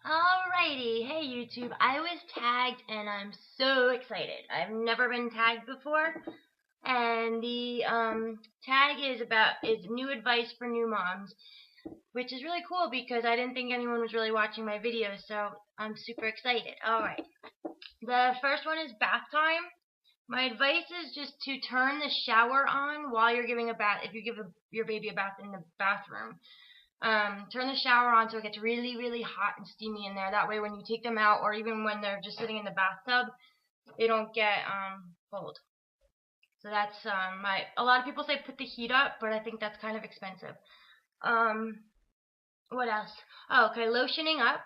Alrighty, hey YouTube. I was tagged and I'm so excited. I've never been tagged before, and the tag is new advice for new moms, which is really cool because I didn't think anyone was really watching my videos, so I'm super excited. Alright, the first one is bath time. My advice is just to turn the shower on while you're giving a bath. If you give your baby a bath in the bathroom, turn the shower on so it gets really, really hot and steamy in there. That way when you take them out, or even when they're just sitting in the bathtub, they don't get cold. So that's a lot of people say put the heat up, but I think that's kind of expensive. Um, what else? Oh, okay, lotioning up.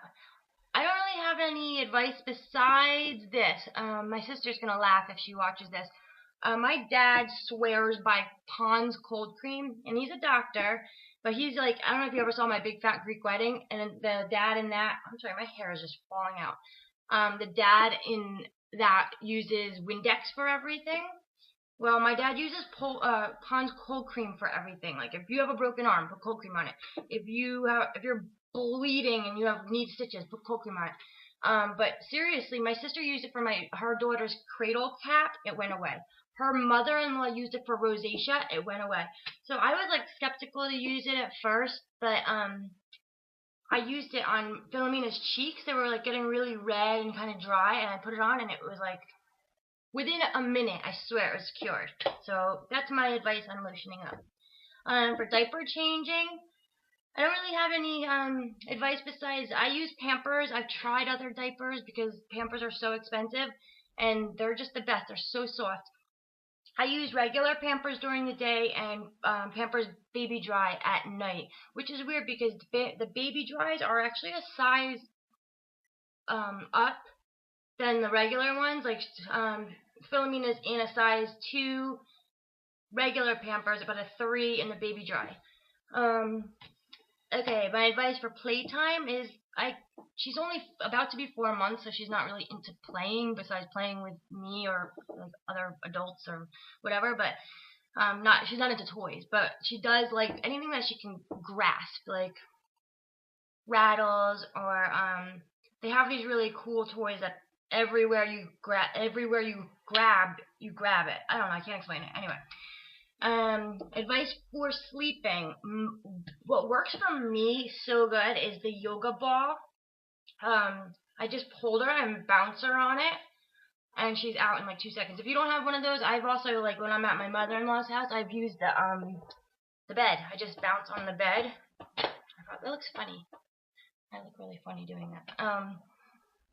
I don't really have any advice besides this. My sister's gonna laugh if she watches this. My dad swears by Pond's cold cream, and he's a doctor, but he's like, I don't know if you ever saw My Big Fat Greek Wedding, and the dad in that, I'm sorry, my hair is just falling out. The dad in that uses Windex for everything. Well, my dad uses Pond's cold cream for everything. Like if you have a broken arm, put cold cream on it. If you're bleeding and you need stitches, put cold cream on it. But seriously, my sister used it for her daughter's cradle cap. It went away. Her mother-in-law used it for rosacea. It went away. So I was like skeptical to use it at first, but I used it on Philomena's cheeks. They were like getting really red and kind of dry, and I put it on, and it was like within a minute, I swear it was cured. So that's my advice on lotioning up. For diaper changing, I don't really have any advice besides I use Pampers. I've tried other diapers because Pampers are so expensive, and they're just the best. They're so soft. I use regular Pampers during the day and Pampers Baby Dry at night, which is weird because the Baby Dries are actually a size up than the regular ones. Like Philomena's in a size 2 regular Pampers, but a 3 in the Baby Dry. Okay, my advice for playtime is she's only about to be 4 months, so she's not really into playing besides playing with me or like other adults or whatever. But she's not into toys, but she does like anything that she can grasp, like rattles or they have these really cool toys that everywhere you grab it. I don't know, I can't explain it. Anyway, advice for sleeping. What works for me so good is the yoga ball. I just hold her and bounce her on it, and she's out in like 2 seconds. If you don't have one of those, I've also, like when I'm at my mother-in-law's house, I've used the bed. I just bounce on the bed. I thought that looks funny. I look really funny doing that.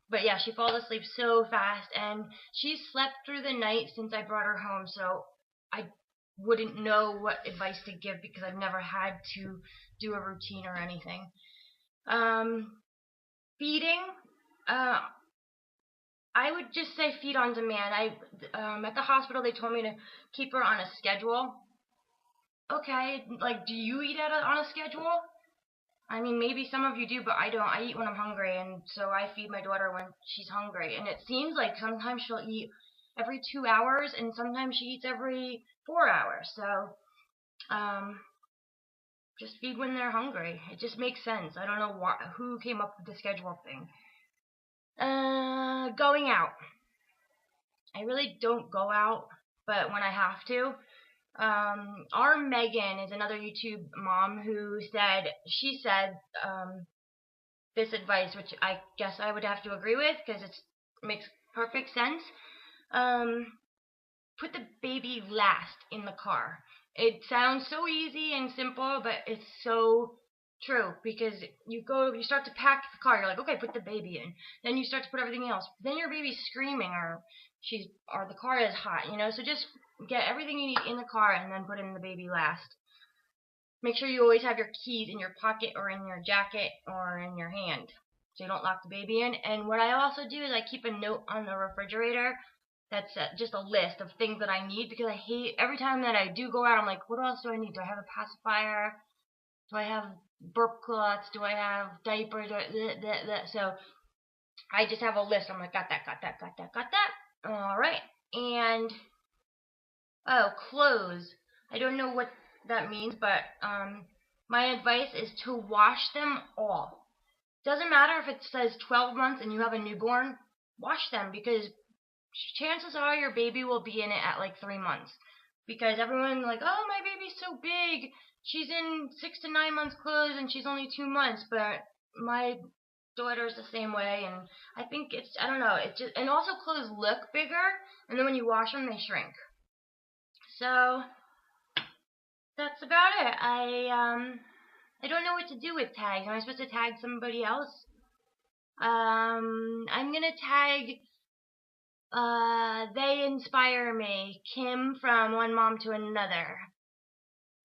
But yeah, she falls asleep so fast, and she's slept through the night since I brought her home, so I wouldn't know what advice to give because I've never had to do a routine or anything. Feeding, I would just say feed on demand. At the hospital they told me to keep her on a schedule. Okay, like do you eat on a schedule? I mean, maybe some of you do, but I don't. I eat when I'm hungry, and so I feed my daughter when she's hungry. And it seems like sometimes she'll eat every 2 hours, and sometimes she eats every 4 hours. So, just feed when they're hungry. It just makes sense. I don't know who came up with the schedule thing. Going out. I really don't go out, but when I have to. Our Megan is another YouTube mom who she said this advice, which I guess I would have to agree with because it makes perfect sense. Put the baby last in the car. It sounds so easy and simple, but it's so true because you start to pack the car. You're like, okay, put the baby in. Then you start to put everything else. Then your baby's screaming or the car is hot, So just get everything you need in the car and then put in the baby last. Make sure you always have your keys in your pocket or in your jacket or in your hand so you don't lock the baby in. And what I also do is I keep a note on the refrigerator that's just a list of things that I need because I hate every time that I do go out, I'm like, what else do I need? Do I have a pacifier? Do I have burp cloths? Do I have diapers? So I just have a list. I'm like, got that. All right. And, clothes. I don't know what that means, but my advice is to wash them all. Doesn't matter if it says 12 months and you have a newborn, wash them, because chances are your baby will be in it at like 3 months. Because everyone like, oh, my baby's so big, she's in 6 to 9 months clothes and she's only 2 months. But my daughter's the same way, and I think I don't know, it just, and also clothes look bigger, and then when you wash them, they shrink. So that's about it. I don't know what to do with tags. Am I supposed to tag somebody else? I'm gonna tag They Inspire Me, Kim from One Mom to Another.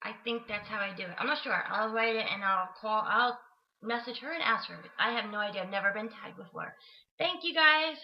I think that's how I do it. I'm not sure. I'll write it and I'll message her and ask her. I have no idea. I've never been tagged before. Thank you guys.